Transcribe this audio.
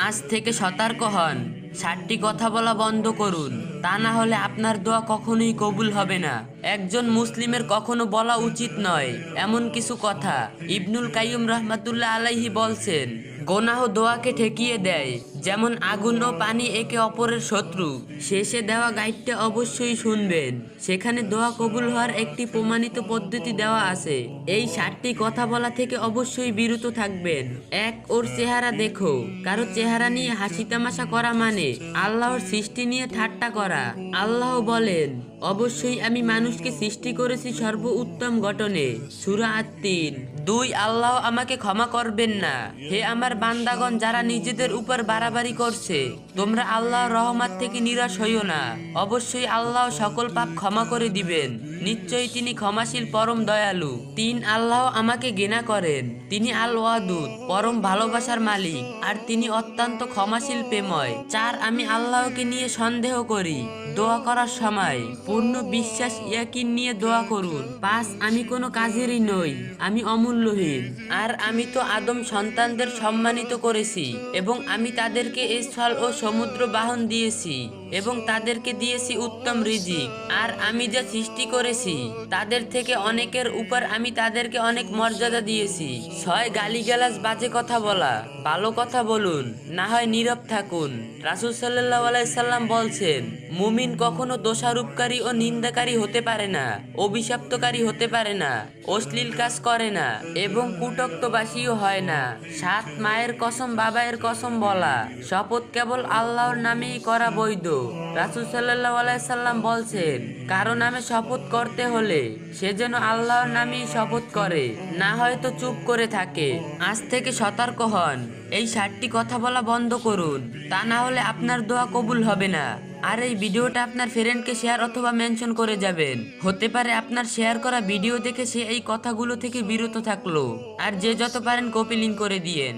আজ থেকে সতর্ক হন, 60টি কথা বলা বন্ধ করুন, তা না হলে আপনার দোয়া কখনোই কবুল হবে না। একজন মুসলিমের কখনো বলা উচিত নয় এমন কিছু কথা। ইবনুল কাইয়ুম রহমাতুল্লাহ আলাইহি বলছেন, গোনাহ দোয়াকে ঠেকিয়ে দেয়, যেমন আগুন ও পানি একে অপরের শত্রু। শেষে দেওয়া গাইডটা অবশ্যই শুনবেন, সেখানে দোয়া কবুল হওয়ার একটি প্রমাণিত পদ্ধতি দেওয়া আছে। এই 60টি কথা বলা থেকে অবশ্যই বিরত থাকবেন। এক, ওর চেহারা দেখো। কারো চেহারা নিয়ে হাসি তামাশা করা মানে আল্লাহর সৃষ্টি নিয়ে ঠাট্টা করা। আল্লাহ বলেন, অবশ্যই আমি মানুষকে সৃষ্টি করেছি সর্ব উত্তম গঠনে। সূরা আত-তিন। 2, আল্লাহ আমাকে ক্ষমা করবেন না। হে আমার বান্দাগণ যারা নিজেদের উপর বাড়াবাড়ি করছে, তোমরা আল্লাহর রহমত থেকে নিরাশ হইও না। অবশ্যই আল্লাহ সকল পাপ ক্ষমা করে দিবেন, নিশ্চয়ই তিনি ক্ষমাশীল পরম দয়ালু। 3, আল্লাহ আমাকে ঘৃণা করেন। তিনি আল ওয়াদুদ, পরম ভালোবাসার মালিক, আর তিনি অত্যন্ত ক্ষমাশীল প্রেময়। 4, আমি আল্লাহকে নিয়ে সন্দেহ করি। দোয়া করার সময় পূর্ণ বিশ্বাস ইয়াকিন নিয়ে দোয়া করুন। 5, আমি কোনো কাজেরই নই, আমি অমূল্যহীন, আর আমি তো আদম সন্তানদের সম্মানিত করেছি, এবং আমি তাদেরকে স্থল ও সমুদ্র বাহন দিয়েছি, এবং তাদেরকে দিয়েছি উত্তম রিজিক। আর আমি যা সৃষ্টি করেছি তাদের থেকে অনেকের উপর আমি তাদেরকে অনেক মর্যাদা দিয়েছি। 6, গালিগালাজ বাজে কথা বলা। ভালো কথা বলুন, না হয় নীরব থাকুন। রাসূল সাল্লাল্লাহু আলাইহি সাল্লাম বলছেন, মুমিন কখনো দোষারোপকারী ও নিন্দাকারী হতে পারে না, অভিশপ্তকারী হতে পারে না, অশ্লীল কাজ করে না, এবং কুটক্তবাসীও হয় না। 7, মায়ের কসম বাবায়ের কসম বলা। শপথ কেবল আল্লাহর নামেই করা বৈধ। রাসূল সাল্লাল্লাহু আলাইহি সাল্লাম বলছেন, কারো নামে শপথ করতে হলে সে যেন আল্লাহর নামেই শপথ করে, না হয়তো চুপ করে থাকে। আজ থেকে সতর্ক হন, এই 60টি কথা বলা বন্ধ করুন, তা না হলে আপনার দোয়া কবুল হবে না। আর এই ভিডিওটা আপনার ফ্রেন্ডকে শেয়ার অথবা মেনশন করে যাবেন। হতে পারে আপনার শেয়ার করা ভিডিও দেখে সে এই কথাগুলো থেকে বিরত থাকলো। আর যে যত পারেন কপি লিংক করে দিয়েন।